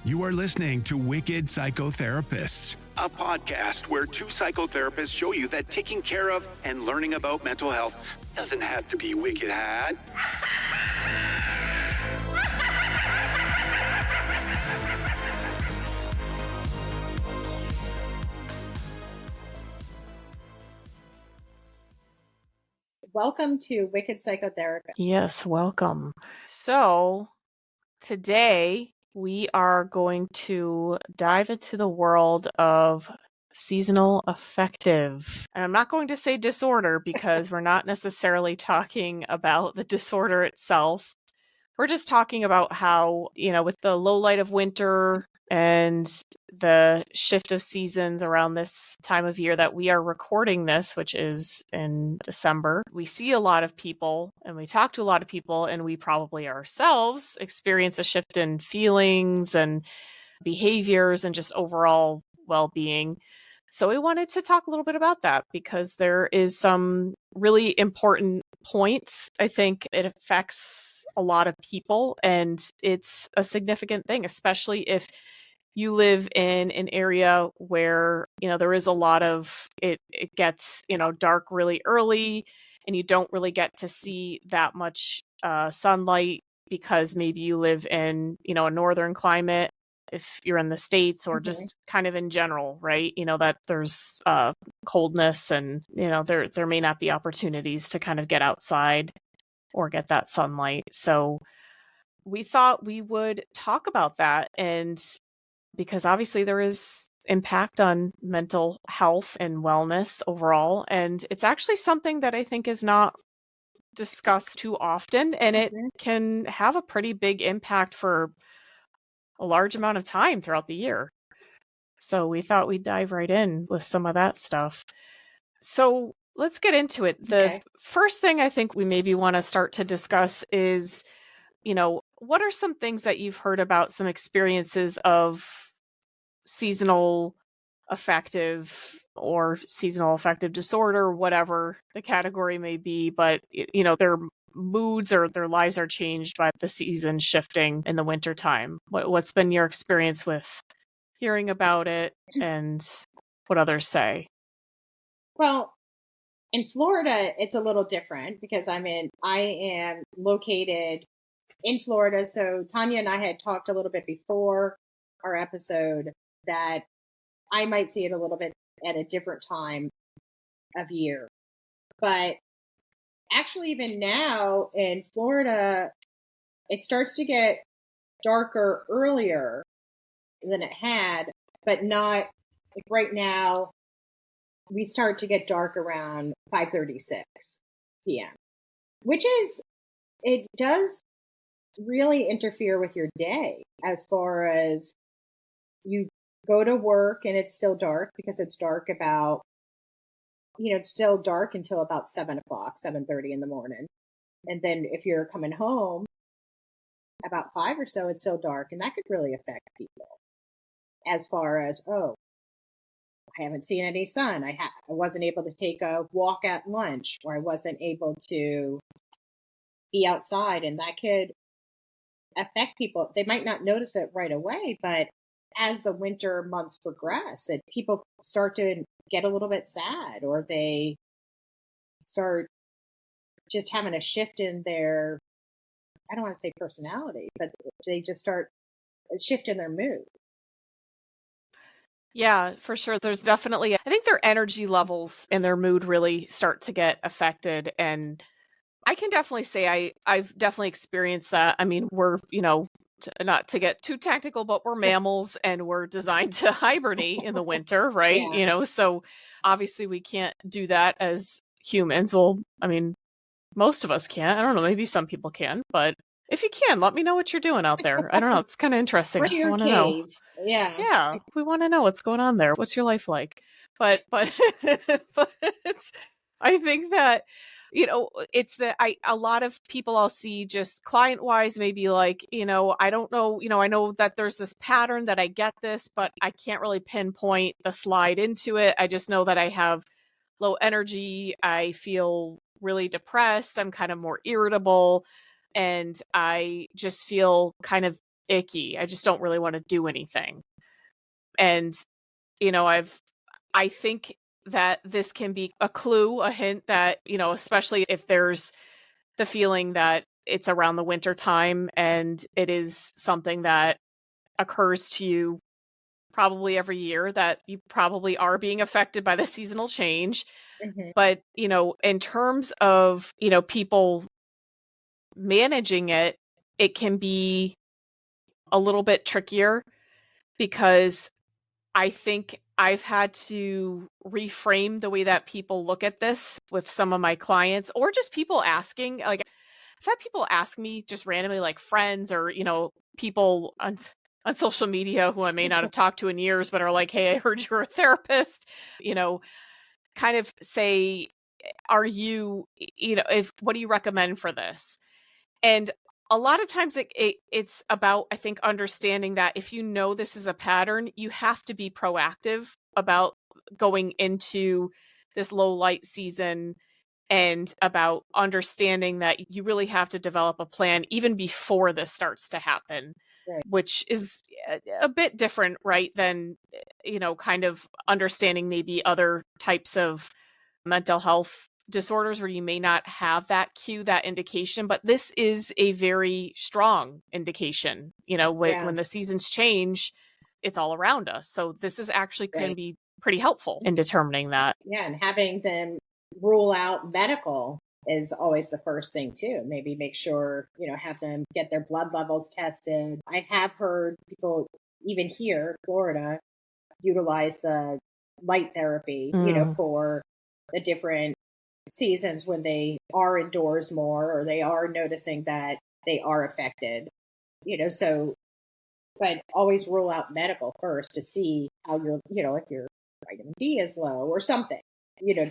You are listening to Wicked Psychotherapists, a podcast where two psychotherapists show you that taking care of and learning about mental health doesn't have to be wicked hard. Welcome to Wicked Psychotherapy. Yes, welcome. So today we are going to dive into the world of seasonal affective. And I'm not going to say disorder because we're not necessarily talking about the disorder itself. We're just talking about how, with the low light of winter and the shift of seasons around this time of year that we are recording this, which is in December, we see a lot of people and we talk to a lot of people, and we probably ourselves experience a shift in feelings and behaviors and just overall well-being. So we wanted to talk a little bit about that because there is some really important points. I think it affects a lot of people, and it's a significant thing, especially if you live in an area where, there is a lot of, it gets, dark really early, and you don't really get to see that much sunlight because maybe you live in, a northern climate, if you're in the States, or just kind of in general, right? That there's coldness, and, there may not be opportunities to kind of get outside or get that sunlight. So we thought we would talk about that, and because obviously there is impact on mental health and wellness overall. And it's actually something that I think is not discussed too often, and it can have a pretty big impact for a large amount of time throughout the year. So we thought we'd dive right in with some of that stuff. So let's get into it. The first thing I think we maybe want to start to discuss is, what are some things that you've heard about, some experiences of seasonal affective or seasonal affective disorder, whatever the category may be, but their moods or their lives are changed by the season shifting in the wintertime. What's been your experience with hearing about it and what others say? Well, in Florida, it's a little different because I am located in Florida. So Tanya and I had talked a little bit before our episode that I might see it a little bit at a different time of year. But actually, even now in Florida, it starts to get darker earlier than it had, but not like right now. We start to get dark around 5:36 p.m., which is, it does really interfere with your day as far as you go to work and it's still dark because it's dark about, it's still dark until about 7:30 in the morning. And then if you're coming home about 5 or so, it's still dark. And that could really affect people as far as, I haven't seen any sun. I wasn't able to take a walk at lunch, or I wasn't able to be outside. And that could affect people. They might not notice it right away, but as the winter months progress, people start to get a little bit sad, or they start just having a shift in their, I don't want to say personality, but they just start a shift in their mood. Yeah, for sure. There's definitely, I think their energy levels and their mood really start to get affected. And I can definitely say I've definitely experienced that. I mean, we're, not to get too technical, but we're mammals and we're designed to hibernate in the winter, right? Yeah. So obviously we can't do that as humans. Well, I mean, most of us can't. I don't know, maybe some people can, but if you can, let me know what you're doing out there. I don't know. It's kind of interesting. Where's your I want cave? to know. Yeah. We want to know what's going on there. What's your life like? But but I think that it's that a lot of people I'll see just client wise, maybe like, I don't know, I know that there's this pattern that I get this, but I can't really pinpoint the slide into it. I just know that I have low energy. I feel really depressed. I'm kind of more irritable, and I just feel kind of icky. I just don't really want to do anything. And, you know, I think that this can be a clue, a hint that, you know, especially if there's the feeling that it's around the winter time and it is something that occurs to you probably every year, that you probably are being affected by the seasonal change. Mm-hmm. But, you know, in terms of, you know, people managing it, it can be a little bit trickier because I think I've had to reframe the way that people look at this with some of my clients, or just people asking. Like, I've had people ask me just randomly, like friends or, you know, people on social media who I may not have talked to in years, but are like, hey, I heard you're a therapist, you know, kind of say, are you, you know, what do you recommend for this? And a lot of times it's about, I think, understanding that if you know this is a pattern, you have to be proactive about going into this low light season, and about understanding that you really have to develop a plan even before this starts to happen, Right. which is a bit different, right, than, you know, kind of understanding maybe other types of mental health disorders where you may not have that cue, that indication. But this is a very strong indication. You know, when the seasons change, it's all around us. So this is actually can be pretty helpful in determining that. Yeah, and having them rule out medical is always the first thing too. Maybe make sure, you know, have them get their blood levels tested. I have heard people, even here in Florida, utilize the light therapy, you know, for the different seasons when they are indoors more, or they are noticing that they are affected, you know. So, but always rule out medical first to see how you're, you know, if your vitamin D is low or something, you know,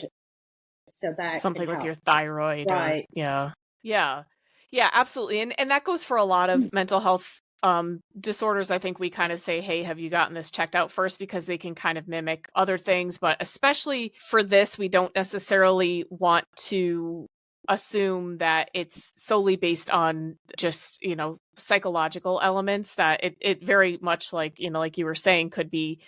so that something with your thyroid. Right. Or, yeah, absolutely. And that goes for a lot of mental health disorders. I think we kind of say, hey, have you gotten this checked out first, because they can kind of mimic other things. But especially for this, we don't necessarily want to assume that it's solely based on just, you know, psychological elements, that it very much, like, you know, like you were saying, could be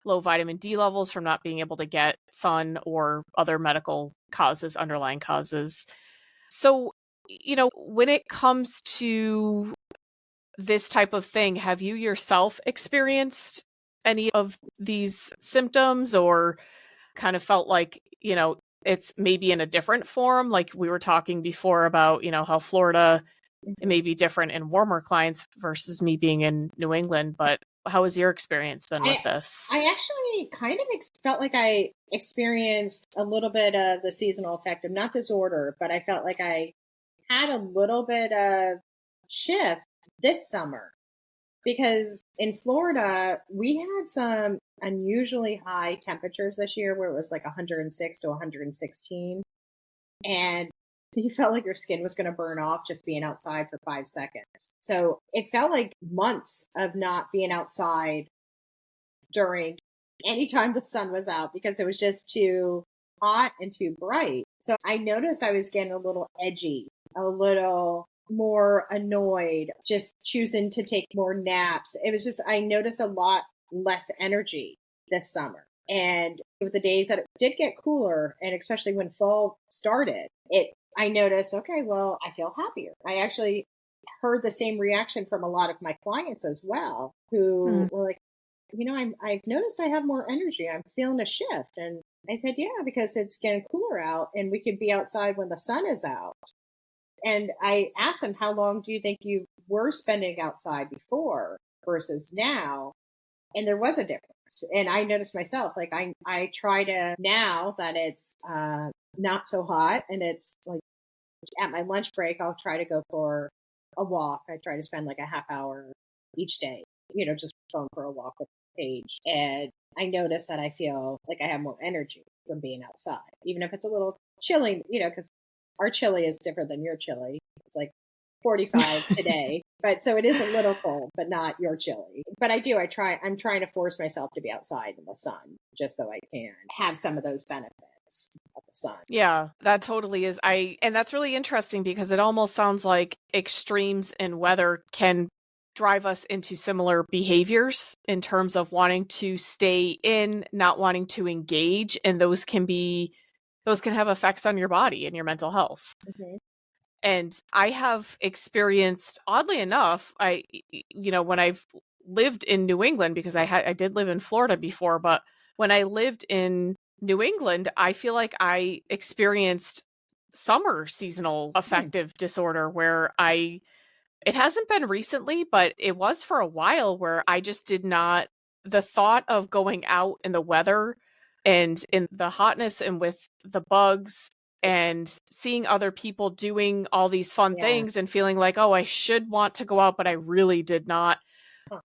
low vitamin D levels from not being able to get sun, or other medical causes, underlying causes. So, you know, when it comes to this type of thing, have you yourself experienced any of these symptoms, or kind of felt like, you know, it's maybe in a different form? Like we were talking before about, you know, how Florida, it may be different in warmer climates versus me being in New England, but how has your experience been with this? I actually kind of felt like I experienced a little bit of the seasonal affective, not disorder, but I felt like I had a little bit of shift this summer, because in Florida, we had some unusually high temperatures this year where it was like 106 to 116. And you felt like your skin was going to burn off just being outside for 5 seconds. So it felt like months of not being outside during any time the sun was out, because it was just too hot and too bright. So I noticed I was getting a little edgy, a little more annoyed, just choosing to take more naps. It was just, I noticed a lot less energy this summer. And with the days that it did get cooler, and especially when fall started, I noticed, okay, well, I feel happier. I actually heard the same reaction from a lot of my clients as well, who were like, you know, I've noticed I have more energy. I'm feeling a shift. And I said, yeah, because it's getting cooler out and we could be outside when the sun is out. And I asked them, how long do you think you were spending outside before versus now? And there was a difference. And I noticed myself, like I try to, now that it's not so hot and it's like at my lunch break, I'll try to go for a walk. I try to spend like a half hour each day, you know, just going for a walk with Paige. And I notice that I feel like I have more energy from being outside, even if it's a little chilly, you know, because our chili is different than your chili. It's like 45 today, but so it is a little cold, but not your chili. But I'm trying to force myself to be outside in the sun just so I can have some of those benefits of the sun. Yeah, that totally is. And that's really interesting, because it almost sounds like extremes in weather can drive us into similar behaviors in terms of wanting to stay in, not wanting to engage, and those can have effects on your body and your mental health. Mm-hmm. And I have experienced, oddly enough, when I've lived in New England, because I did live in Florida before, but when I lived in New England, I feel like I experienced summer seasonal affective disorder where it hasn't been recently, but it was for a while where I just did not, the thought of going out in the weather and in the hotness and with the bugs and seeing other people doing all these fun things and feeling like, oh, I should want to go out, but I really did not,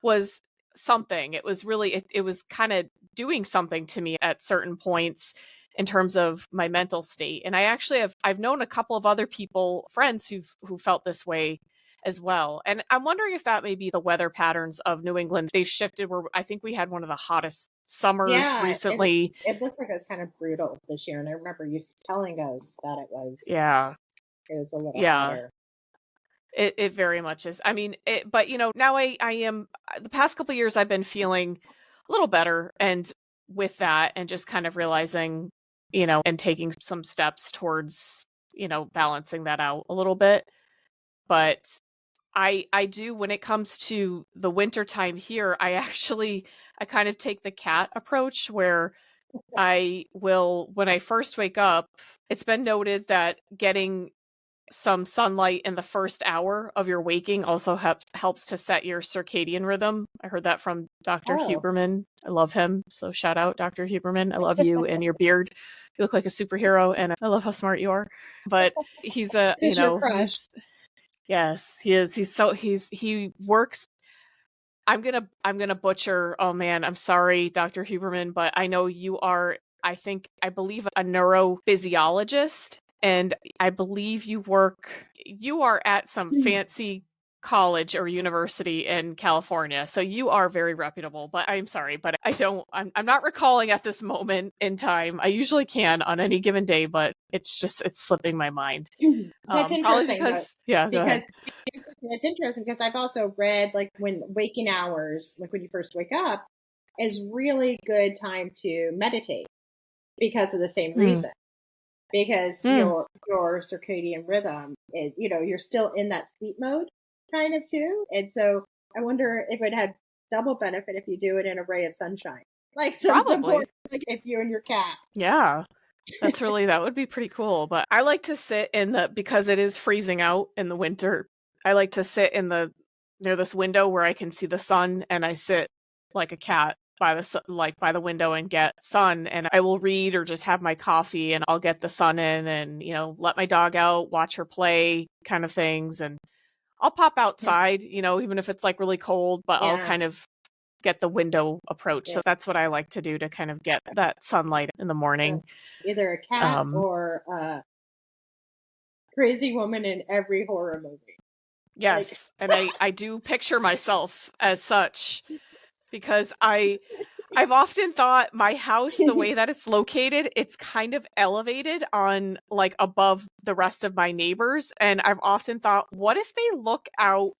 was something. It was really, it was kind of doing something to me at certain points in terms of my mental state. And I've known a couple of other people, friends who felt this way as well. And I'm wondering if that may be the weather patterns of New England. They've shifted where I think we had one of the hottest summers recently. It looked like it was kind of brutal this year. And I remember you telling us that it was a little hotter. It very much is. I mean, but now I am, the past couple of years I've been feeling a little better, and with that, and just kind of realizing, and taking some steps towards, balancing that out a little bit. But I do, when it comes to the winter time here, I kind of take the cat approach where I will, when I first wake up, it's been noted that getting some sunlight in the first hour of your waking also helps to set your circadian rhythm. I heard that from Dr. Huberman. I love him. So shout out, Dr. Huberman. I love you and your beard. You look like a superhero, and I love how smart you are. But he's yes, he is. He works. I'm gonna butcher. Oh man, I'm sorry, Dr. Huberman, but I know you are, I believe, a neurophysiologist. And I believe you are at some fancy college or university in California. So you are very reputable, but I'm sorry, but I'm not recalling at this moment in time. I usually can on any given day, but it's slipping my mind. That's interesting. Go ahead. It's interesting because I've also read, like, when waking hours, like when you first wake up, is really good time to meditate because of the same reason. Because your circadian rhythm is, you're still in that sleep mode kind of too. And so I wonder if it had double benefit if you do it in a ray of sunshine. Like probably, like if you and your cat. Yeah. That would be pretty cool. But I like to sit because it is freezing out in the winter, I like to sit near this window where I can see the sun, and I sit like a cat by the window and get sun, and I will read or just have my coffee, and I'll get the sun in, and let my dog out, watch her play, kind of things. And I'll pop outside, even if it's like really cold, but I'll kind of get the window approach. So that's what I like to do to kind of get that sunlight in the morning. Either a cat or a crazy woman in every horror movie. Yes. And I do picture myself as such, because I've often thought my house, the way that it's located, it's kind of elevated on, like, above the rest of my neighbors. And I've often thought, what if they look out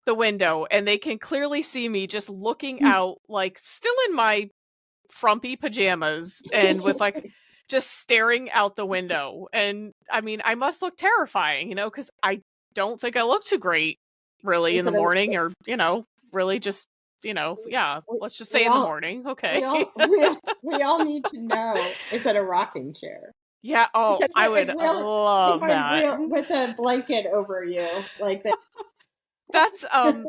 the window and they can clearly see me just looking out, like, still in my frumpy pajamas and with, like, just staring out the window. And I mean, I must look terrifying, because I don't think I look too great really in the morning, or, really just, let's just say in the morning. Okay. We all need to know, is it a rocking chair? Yeah. Oh, I would love that. With a blanket over you, like that.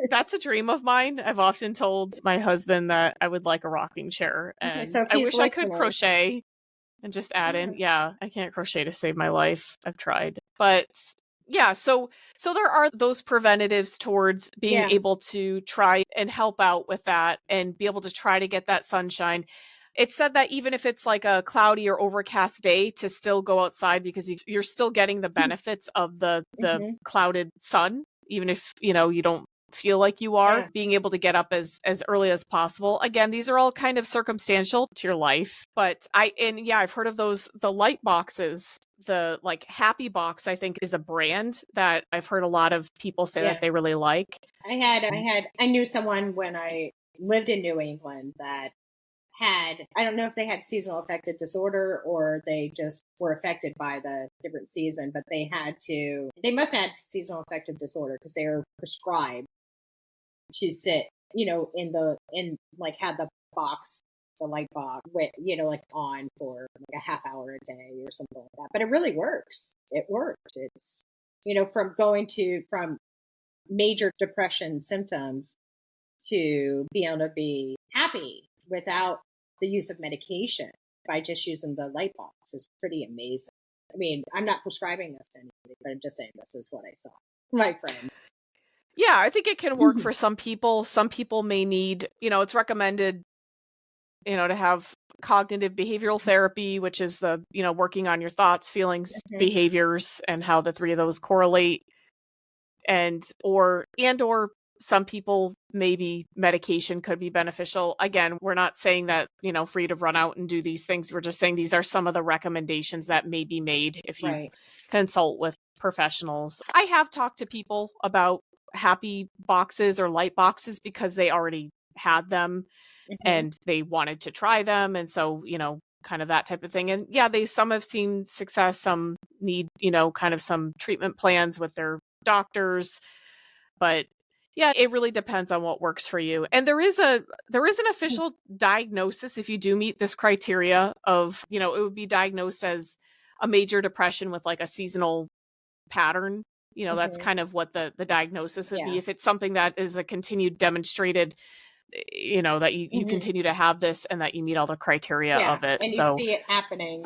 That's a dream of mine. I've often told my husband that I would like a rocking chair, and so I wish I could crochet and just add in. Yeah, I can't crochet to save my life. I've tried, but yeah. So there are those preventatives towards being able to try and help out with that, and be able to try to get that sunshine. It's said that even if it's like a cloudy or overcast day, to still go outside, because you're still getting the benefits of the clouded sun. Even if, you don't feel like you are, Yeah. being able to get up as early as possible. Again, these are all kind of circumstantial to your life, but I've heard of those, the light boxes, the like Happy Box, I think is a brand that I've heard a lot of people say Yeah. that they really like. I knew someone when I lived in New England that I don't know if they had seasonal affective disorder or they just were affected by the different season, but they must have had seasonal affective disorder because they were prescribed to sit, had the light box with, like on for like a half hour a day or something like that. But it really works. It worked. It's, from major depression symptoms to be able to be happy without the use of medication by just using the light box is pretty amazing. I mean, I'm not prescribing this to anybody, but I'm just saying this is what I saw. My friend. Yeah, I think it can work for some people. Some people may need, it's recommended, to have cognitive behavioral therapy, which is the, working on your thoughts, feelings, behaviors, and how the three of those correlate. Or some people, maybe medication could be beneficial. Again, we're not saying that, for you to run out and do these things. We're just saying these are some of the recommendations that may be made if you consult with professionals. I have talked to people about Happy Boxes or light boxes because they already had them and they wanted to try them. And so, kind of that type of thing. And yeah, some have seen success. Some need, kind of some treatment plans with their doctors. But yeah, it really depends on what works for you. And there is an official diagnosis if you do meet this criteria of, it would be diagnosed as a major depression with like a seasonal pattern. That's kind of what the diagnosis would be. If it's something that is a continued demonstrated, that you continue to have this and that you meet all the criteria of it. And you see it happening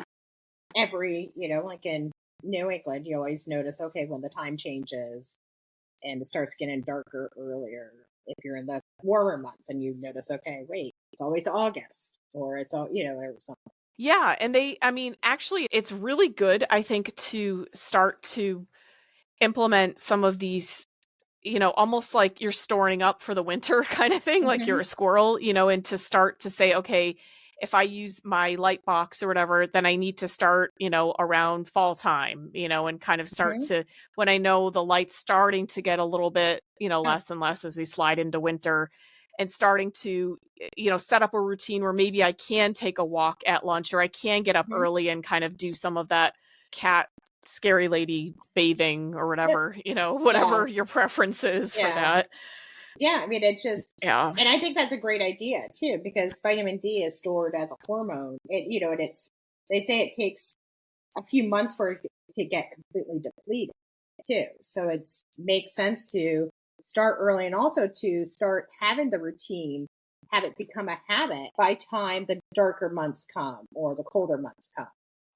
every, like in New England, you always notice, okay, when the time changes and it starts getting darker earlier, if you're in the warmer months and you notice, okay, wait, it's always August or it's all, or something. Yeah. And actually, it's really good, I think, to start to implement some of these, almost like you're storing up for the winter kind of thing, like you're a squirrel, and to start to say, okay, if I use my light box or whatever, then I need to start, around fall time, and kind of start to, when I know the light's starting to get a little bit, less and less as we slide into winter, and starting to, set up a routine where maybe I can take a walk at lunch or I can get up early and kind of do some of that cat scary lady bathing or whatever, whatever your preference is for that. Yeah, I mean, it's just, and I think that's a great idea too, because vitamin D is stored as a hormone. They say it takes a few months for it to get completely depleted too. So it makes sense to start early and also to start having the routine, have it become a habit by time the darker months come or the colder months come.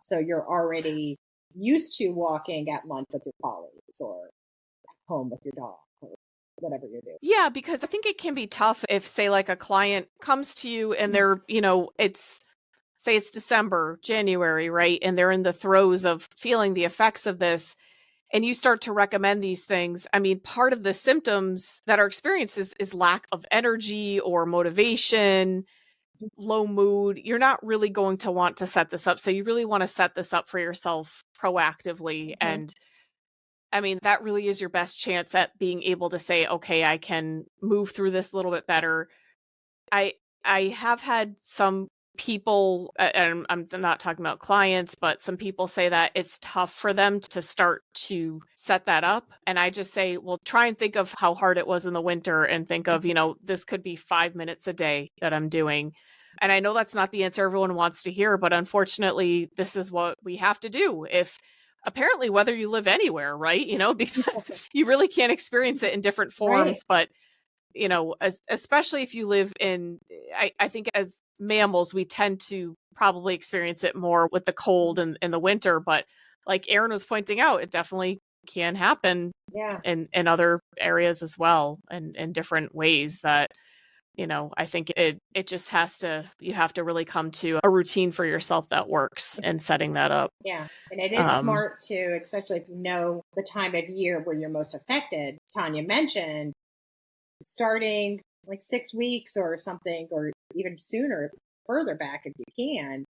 So you're already used to walking at lunch with your colleagues or at home with your dog or whatever you're doing. Yeah, because I think it can be tough if, say, like a client comes to you and they're, say it's December, January, right? And they're in the throes of feeling the effects of this. And you start to recommend these things. I mean, part of the symptoms that are experienced is lack of energy or motivation, low mood. You're not really going to want to set this up. So you really want to set this up for yourself proactively. And I mean, that really is your best chance at being able to say, okay, I can move through this a little bit better. I have had some people, and I'm not talking about clients, but some people say that it's tough for them to start to set that up. And I just say, well, try and think of how hard it was in the winter and think of, this could be 5 minutes a day that I'm doing. And I know that's not the answer everyone wants to hear, but unfortunately, this is what we have to do. Apparently, whether you live anywhere, right? Because you really can't experience it in different forms, but especially if you live in, I think as mammals, we tend to probably experience it more with the cold and in the winter. But like Erin was pointing out, it definitely can happen in other areas as well, and in different ways that, I think it just you have to really come to a routine for yourself that works and setting that up. Yeah. And it is smart to, especially if you know the time of year where you're most affected. Tanya mentioned starting like 6 weeks or something, or even sooner, further back if you can.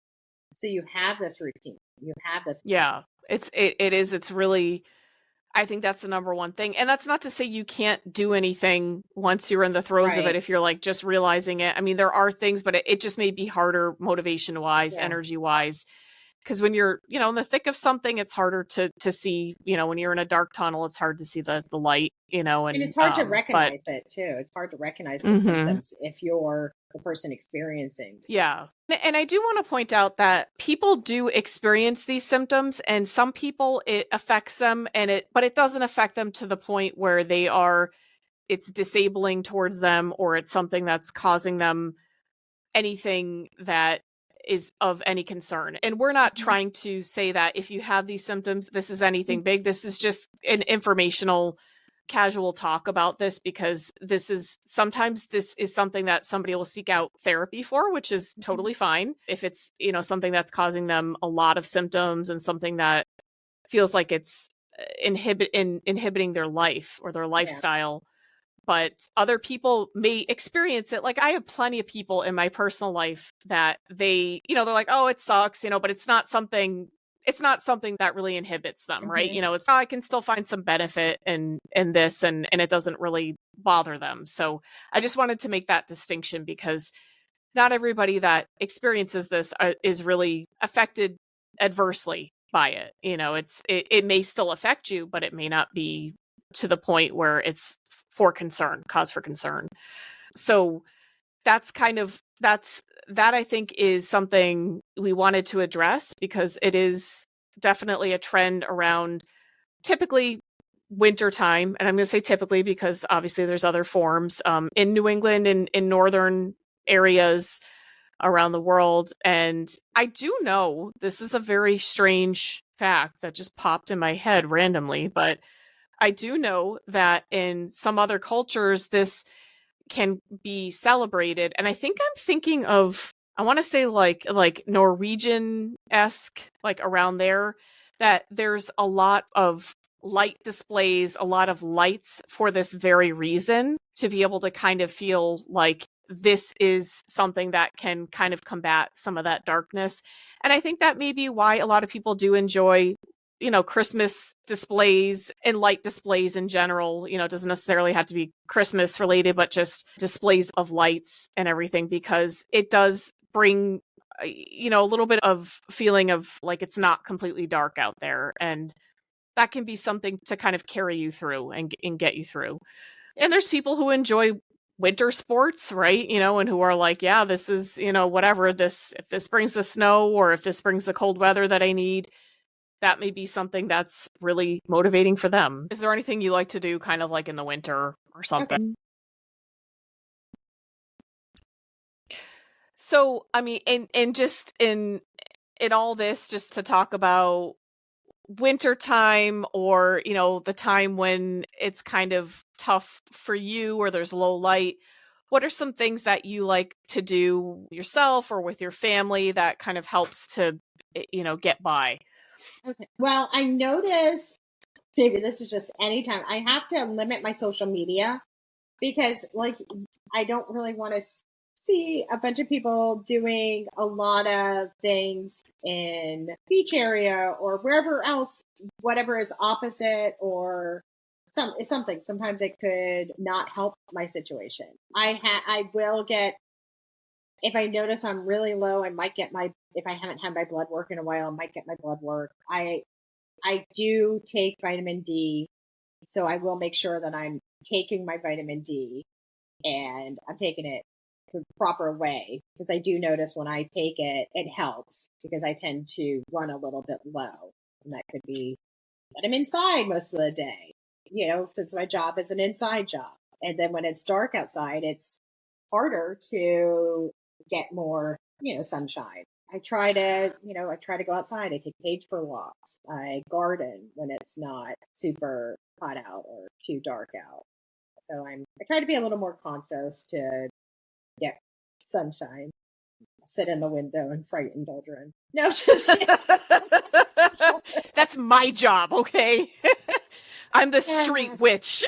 So you have this routine. You have this. Yeah, it's really, I think that's the number one thing. And that's not to say you can't do anything once you're in the throes of it, Right. if you're like just realizing it. I mean, there are things, but it just may be harder motivation wise, Yeah. energy wise. Because when you're, in the thick of something, it's harder to see, when you're in a dark tunnel, it's hard to see the light, And and it's hard to but recognize it too. It's hard to recognize the Mhm. symptoms if you're the person experiencing. Yeah. And I do want to point out that people do experience these symptoms, and some people it affects them, but it doesn't affect them to the point where it's disabling towards them, or it's something that's causing them anything that is of any concern. And we're not trying to say that if you have these symptoms, this is anything big. This is just an informational casual talk about this, because sometimes this is something that somebody will seek out therapy for, which is totally fine. If it's, something that's causing them a lot of symptoms and something that feels like it's inhibiting their life or their lifestyle. But other people may experience it. Like, I have plenty of people in my personal life that they're like, oh, it sucks, but it's not something that really inhibits them, right? It's I can still find some benefit in this, and it doesn't really bother them. So I just wanted to make that distinction, because not everybody that experiences this is really affected adversely by it. It may still affect you, but it may not be to the point where it's cause for concern. So that I think is something we wanted to address, because it is definitely a trend around typically wintertime. And I'm going to say typically because obviously there's other forms in New England and in northern areas around the world. And I do know, this is a very strange fact that just popped in my head randomly, but I do know that in some other cultures, this can be celebrated. And I think I'm thinking of, I want to say like Norwegian-esque, like around there, that there's a lot of light displays, a lot of lights for this very reason, to be able to kind of feel like this is something that can kind of combat some of that darkness. And I think that may be why a lot of people do enjoy Christmas displays and light displays in general. It doesn't necessarily have to be Christmas related, but just displays of lights and everything, because it does bring, a little bit of feeling of like it's not completely dark out there. And that can be something to kind of carry you through and get you through. And there's people who enjoy winter sports, right? And who are like, yeah, this is, whatever, if this brings the snow, or if this brings the cold weather that I need, that may be something that's really motivating for them. Is there anything you like to do kind of like in the winter or something? Okay. So, I mean, and just in all this, just to talk about winter time, or, the time when it's kind of tough for you, or there's low light, what are some things that you like to do yourself or with your family that kind of helps to, get by? Okay. Well, I notice, maybe this is just anytime, I have to limit my social media, because like I don't really want to see a bunch of people doing a lot of things in beach area or wherever else, whatever is opposite or something. Sometimes it could not help my situation. I will get, if I notice I'm really low, I might get if I haven't had my blood work in a while, I might get my blood work. I do take vitamin D, so I will make sure that I'm taking my vitamin D and I'm taking it the proper way, because I do notice when I take it, it helps, because I tend to run a little bit low, and that could be that I'm inside most of the day, since my job is an inside job. And then when it's dark outside, it's harder to get more, sunshine. I try to go outside. I take Paige for walks. I garden when it's not super hot out or too dark out. So I try to be a little more conscious to get sunshine. Sit in the window and frighten children. No, just That's my job, okay? I'm the street witch.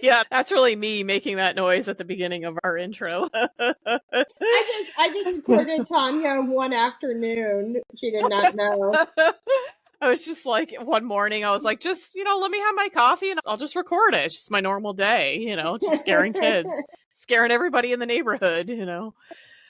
Yeah, that's really me making that noise at the beginning of our intro. I just recorded Tanya one afternoon. She did not know. I was just like, one morning, I was like, just, let me have my coffee and I'll just record it. It's just my normal day, just scaring kids, scaring everybody in the neighborhood. No,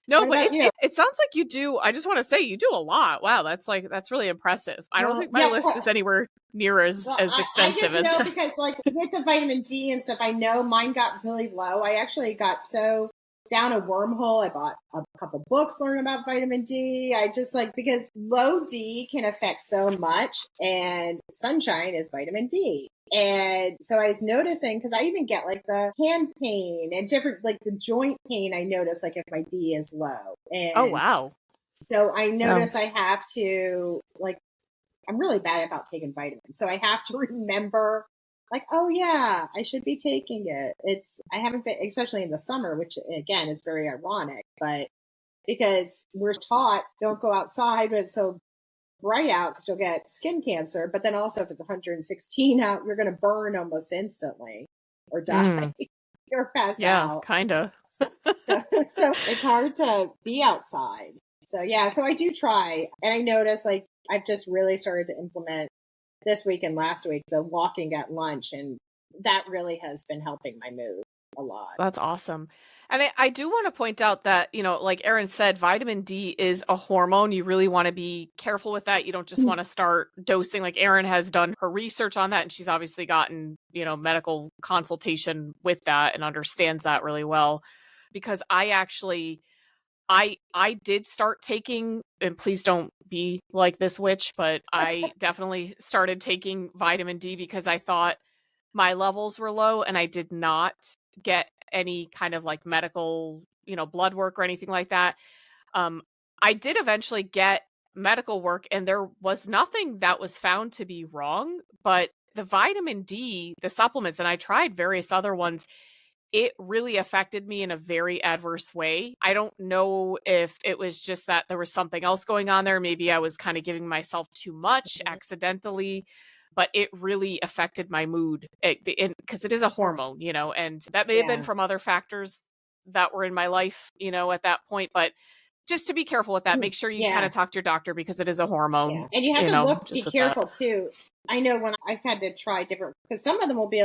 What but about you? it sounds like you do. I just want to say you do a lot. Wow, that's really impressive. I don't Well, think my yeah. list is anywhere near as Well, I extensive just as know this. because like with the vitamin D and stuff, I know mine got really low. I actually got so down a wormhole. I bought a couple books learning about vitamin D. I just because low D can affect so much, and sunshine is vitamin D. And so I was noticing, because I even get like the hand pain and different, like the joint pain, I notice like if my D is low. And Oh, wow. so I notice I have to I'm really bad about taking vitamins. So I have to remember oh yeah, I should be taking it. I haven't been, especially in the summer, which again is very ironic, but because we're taught don't go outside when it's so bright out because you'll get skin cancer. But then also if it's 116 out, you're going to burn almost instantly or die. Or pass out. Kind of. So it's hard to be outside. So yeah, so I do try, and I notice I've just really started to implement this week and last week the walking at lunch, and that really has been helping my mood a lot. That's awesome. And I do want to point out that, like Erin said, vitamin D is a hormone. You really want to be careful with that. You don't just want to start dosing. Like Erin has done her research on that, and she's obviously gotten, medical consultation with that and understands that really well. Because I actually, I did start taking, and please don't be like this witch, but I definitely started taking vitamin D because I thought my levels were low and I did not get any kind of like medical, blood work or anything like that. I did eventually get medical work and there was nothing that was found to be wrong, but the vitamin D, the supplements, and I tried various other ones, it really affected me in a very adverse way. I don't know if it was just that there was something else going on there. Maybe I was kind of giving myself too much accidentally, but it really affected my mood because it is a hormone, and that may have been from other factors that were in my life, at that point. But just to be careful with that, make sure you kind of talk to your doctor because it is a hormone. Yeah. And you have to be careful that. too. I know when I've had to try different, because some of them will be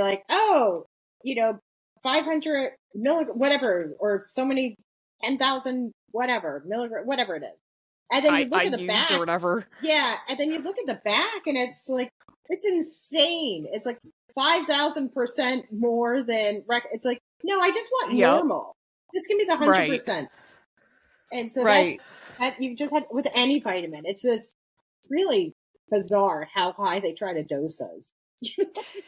500 milligram, whatever, or so many 10,000, whatever, milligram, whatever it is. And then you look at the back. Or whatever. Yeah. And then you look at the back and it's it's insane. It's 5,000% more than, it's no, I just want normal. Just give me the 100%. Right. And so that's, you just had with any vitamin. It's just really bizarre how high they try to dose us.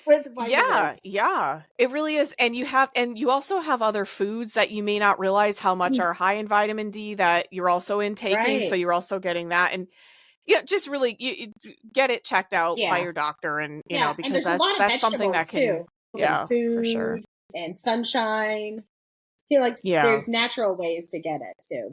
With vitamins. Yeah, it really is. And you also have other foods that you may not realize how much are high in vitamin D that you're also intaking. Right. So you're also getting that. And just really you get it checked out by your doctor, and you know, because that's something that can food for sure. And sunshine. I feel like there's natural ways to get it too.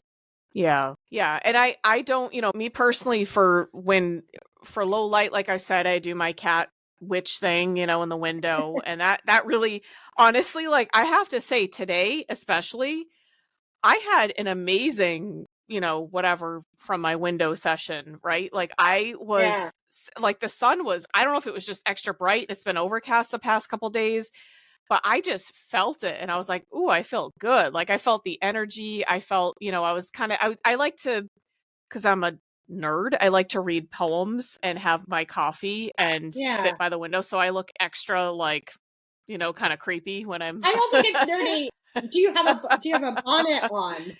Yeah. And I don't, me personally, for low light, like I said, I do my cat witch thing, in the window. And that really, honestly, I have to say today, especially, I had an amazing, whatever from my window session, right? I was the sun was, I don't know if it was just extra bright. It's been overcast the past couple days, but I just felt it. And I was like, ooh, I felt good. I felt the energy. I felt, I was kind of, I like to, because I'm a nerd, I like to read poems and have my coffee and sit by the window. So I look extra kind of creepy when I'm. I don't think it's nerdy. Do you have a bonnet on?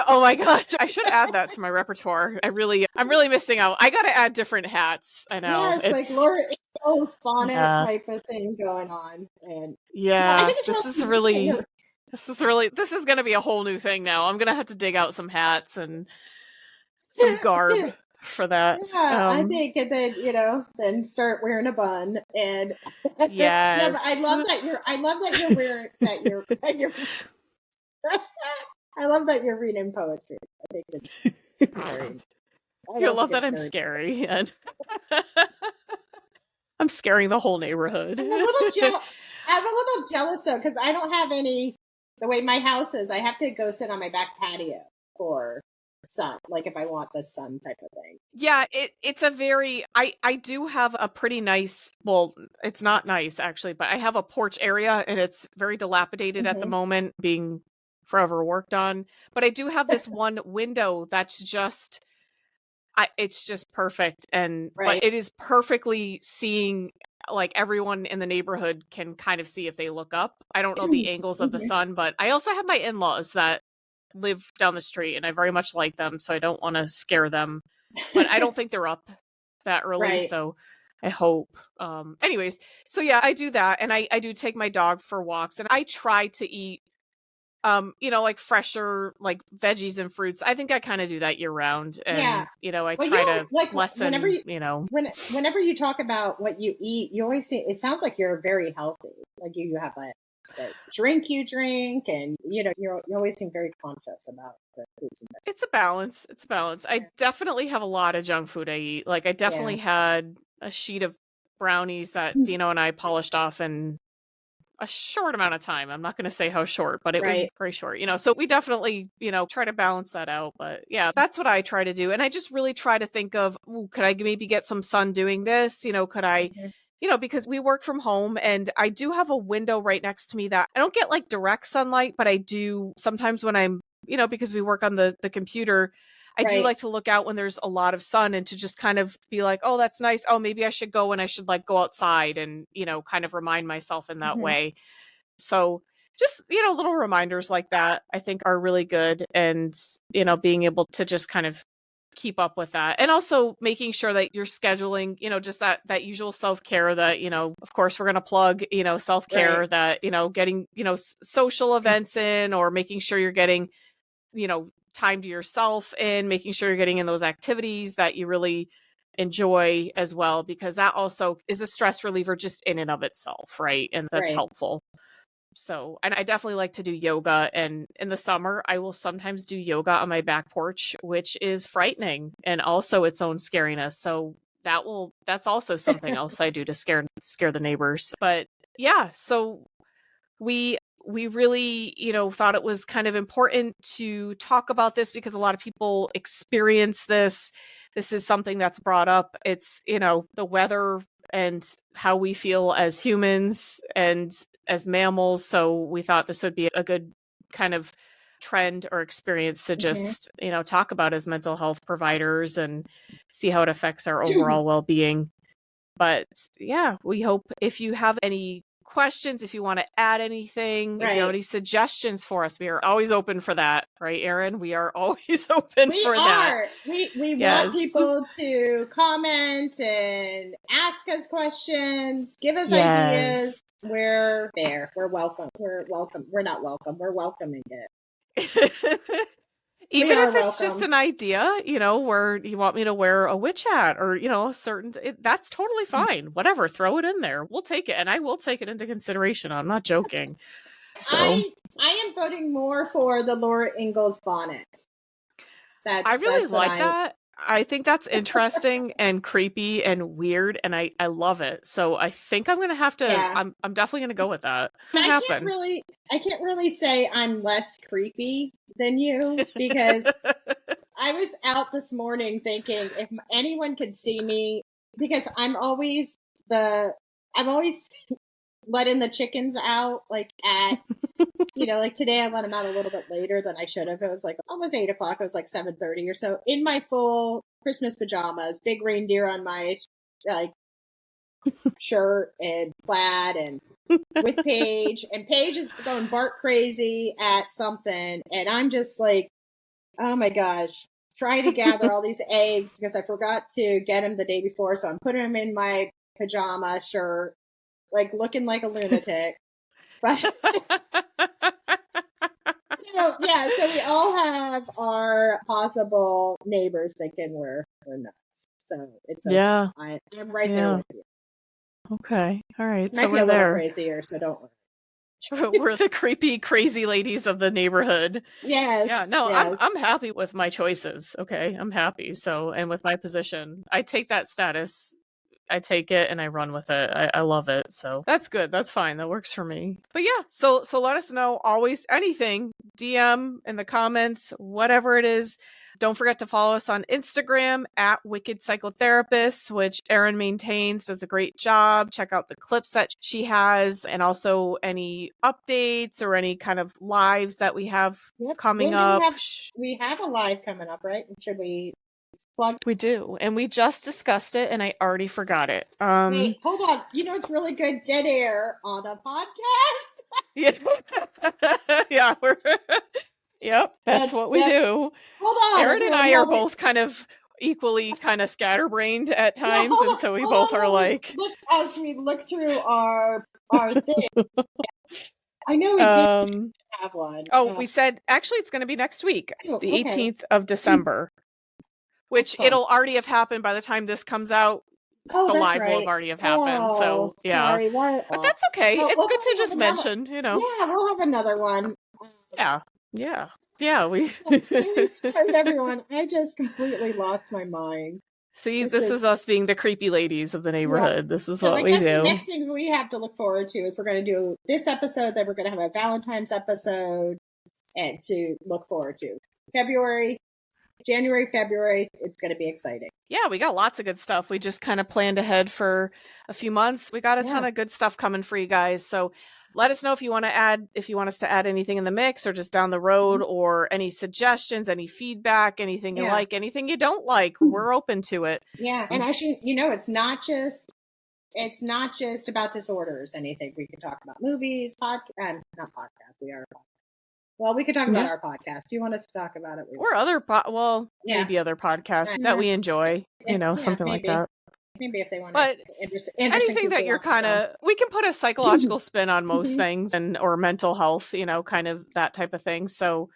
Oh my gosh, I should add that to my repertoire. I'm really missing out. I got to add different hats. I know. Yeah, it's Laura Ingalls bonnet type of thing going on. And this is going to be a whole new thing now. I'm going to have to dig out some hats and some garb for that. Yeah, I think, and then then start wearing a bun. And yes, no, I love that you're wearing that you're I love that you're reading poetry. I think it's scary. You love that I'm scary, and I'm scaring the whole neighborhood. I'm a little jealous though, because I don't have any, the way my house is, I have to go sit on my back patio for sun, like if I want the sun type of thing. Yeah, it's a very I do have a pretty nice, well, it's not nice actually, but I have a porch area and it's very dilapidated at the moment, being forever worked on. But I do have this one window that's just it's just perfect, and Right. but it is perfectly seeing, like everyone in the neighborhood can kind of see if they look up. I don't know the angles of the sun, but I also have my in-laws that live down the street and I very much like them, so I don't want to scare them. But I don't think they're up that early, Right. so I hope. Anyways, so yeah, I do that, and I do take my dog for walks, and I try to eat like fresher, like veggies and fruits. I think I kind of do that year round, and Yeah. I Well, try to like lessen, whenever you talk about what you eat, you always see, it sounds like you're very healthy. Like you have a drink you drink, and you always seem very conscious about the foods and it's a balance. It's a balance. I definitely have a lot of junk food I eat. Like I definitely had a sheet of brownies that Dino and I polished off in a short amount of time. I'm not going to say how short, but it was very short, so we definitely, try to balance that out. But yeah, that's what I try to do. And I just really try to think of, could I maybe get some sun doing this? Could I, because we work from home, and I do have a window right next to me that I don't get like direct sunlight, but I do sometimes when I'm, because we work on the computer, I do like to look out when there's a lot of sun, and to just kind of be like, oh, that's nice. Oh, maybe I should go, and I should like go outside and, kind of remind myself in that way. So just, little reminders like that, I think are really good. And, being able to just kind of keep up with that. And also making sure that you're scheduling, just that usual self-care that, of course we're going to plug, self-care that, getting, social events in, or making sure you're getting, time to yourself and making sure you're getting in those activities that you really enjoy as well, because that also is a stress reliever just in and of itself, right? And that's helpful. So, and I definitely like to do yoga, and in the summer I will sometimes do yoga on my back porch, which is frightening and also its own scariness. So that's also something else I do to scare the neighbors. But yeah, so we really, thought it was kind of important to talk about this because a lot of people experience this. This is something that's brought up. It's, the weather and how we feel as humans and as mammals. So we thought this would be a good kind of trend or experience to just, talk about as mental health providers and see how it affects our overall well-being. But yeah, we hope if you have any questions, if you want to add anything, if you have any suggestions for us, we are always open for that, right, Erin? We are always open for that. We want people to comment and ask us questions, give us ideas. We're there. We're welcome. We're welcome. We're not welcome. We're welcoming it. Even if it's just an idea, where you want me to wear a witch hat or, that's totally fine. Whatever, throw it in there. We'll take it. And I will take it into consideration. I'm not joking. So I am voting more for the Laura Ingalls bonnet. I really like that. I think that's interesting and creepy and weird, and I love it. So I think I'm going to have to, I'm definitely going to go with that. I can't really say I'm less creepy than you, because I was out this morning thinking if anyone could see me, because I'm always letting the chickens out, like at, like today I let them out a little bit later than I should have. It was like almost 8 o'clock. It was like 7:30 or so, in my full Christmas pajamas, big reindeer on my like shirt and plaid, and with Paige, and Paige is going bark crazy at something, and I'm just like, oh my gosh, trying to gather all these eggs because I forgot to get them the day before, so I'm putting them in my pajama shirt, like looking like a lunatic. But so we all have our possible neighbors thinking we're nuts. So it's I'm right there with you. Okay, all right. Might be a little crazier, so don't worry. We're the creepy, crazy ladies of the neighborhood. Yes. Yeah. No, yes. I'm happy with my choices. Okay, I'm happy. So, and with my position, I take that status I take it and I run with it. I love it. So that's good. That's fine. That works for me. But yeah, so let us know always anything, DM in the comments, whatever it is. Don't forget to follow us on Instagram at Wicked Psychotherapist, which Erin maintains, does a great job. Check out the clips that she has and also any updates or any kind of lives that we have coming up. We have a live coming up, right? Should we plug? We do. And we just discussed it and I already forgot it. Wait, hold on. You know, it's really good dead air on a podcast. Yeah. Yep, that's what we do. Hold on. Erin and I are both kind of equally kind of scatterbrained at times, and so we both are like... Look, as we look through our thing. I know we did have one. Oh, we said, actually, it's going to be next week, the 18th of December, which it'll already have happened by the time this comes out. The live will have already have happened, so yeah. Sorry, but that's okay. It's good to just mention, you know. Yeah, we'll have another one. Yeah, we... Sorry, everyone. I just completely lost my mind. See, this is us being the creepy ladies of the neighborhood. Yeah. This is what we do. The next thing we have to look forward to is we're going to do this episode, then we're going to have a Valentine's episode and to look forward to. January, February, it's going to be exciting. Yeah, we got lots of good stuff. We just kind of planned ahead for a few months. We got a ton of good stuff coming for you guys. So let us know if you want us to add anything in the mix or just down the road or any suggestions, any feedback, anything you like, anything you don't like. We're open to it. Yeah. And actually, you know, it's not just about disorders, anything. We can talk about movies, not podcasts. We are a podcast. Well, we could talk about our podcast. Do you want us to talk about it? Or other, maybe other podcasts that we enjoy, something like that. Maybe if they want to. But anything that you're kind of, we can put a psychological spin on most things or mental health, kind of that type of thing. So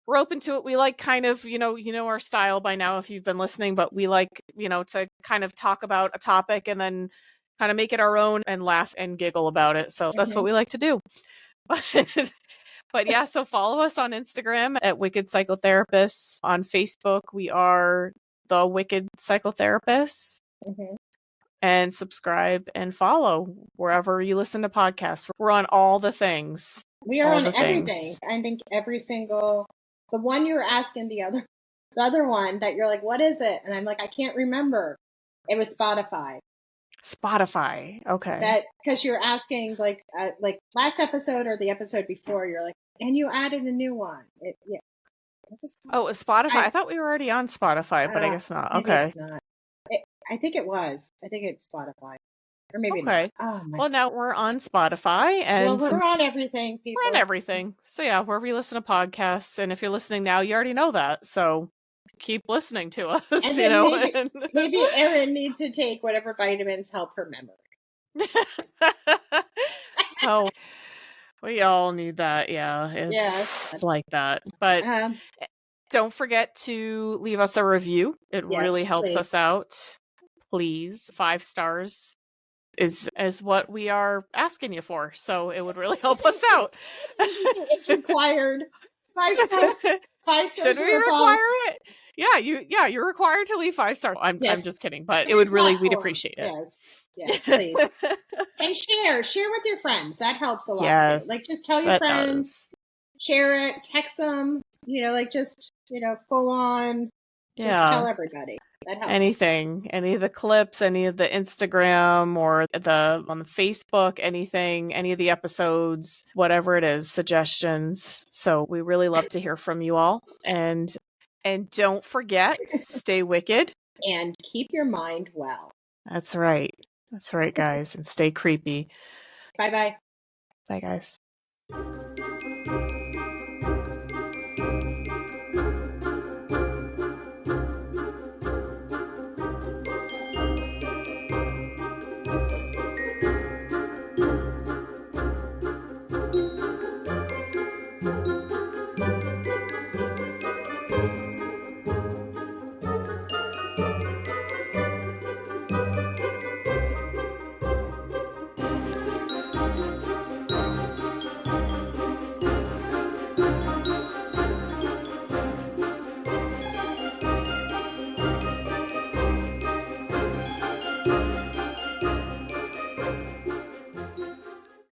we're open to it. We like kind of, our style by now if you've been listening, but we like, to kind of talk about a topic and then kind of make it our own and laugh and giggle about it. So that's what we like to do. But yeah, so follow us on Instagram at Wicked Psychotherapists. On Facebook, we are The Wicked Psychotherapists. And subscribe and follow wherever you listen to podcasts. We're on all the things. We are on everything. I think the one you were asking the other one that you're like, what is it? And I'm like, I can't remember. It was Spotify. Okay. Because you're asking like last episode or the episode before, you're like, and you added a new one. It was Spotify. I thought we were already on Spotify, but I guess not. Okay. It's not. I think it was. I think it's Spotify. Or maybe not. Well, now we're on Spotify. And we're on everything, people. We're on everything. So yeah, wherever you listen to podcasts. And if you're listening now, you already know that. So keep listening to us. And maybe Erin needs to take whatever vitamins help her memory. Oh, we all need that. Yeah. It's like that. But don't forget to leave us a review. It really helps us out. Please. 5 stars is what we are asking you for. So it would really help us out. It's required. 5 stars. 5 stars. Should we require it? Yeah, you're required to leave 5 stars. I'm just kidding, but it would we'd appreciate it. Yes, please. And share with your friends. That helps a lot too. Like just tell your friends, share it, text them, full on. Just tell everybody. That helps. Anything, any of the clips, any of the Instagram or on the Facebook, anything, any of the episodes, whatever it is, suggestions. So we really love to hear from you all. And don't forget, stay wicked. And keep your mind well. That's right. That's right, guys. And stay creepy. Bye-bye. Bye, guys.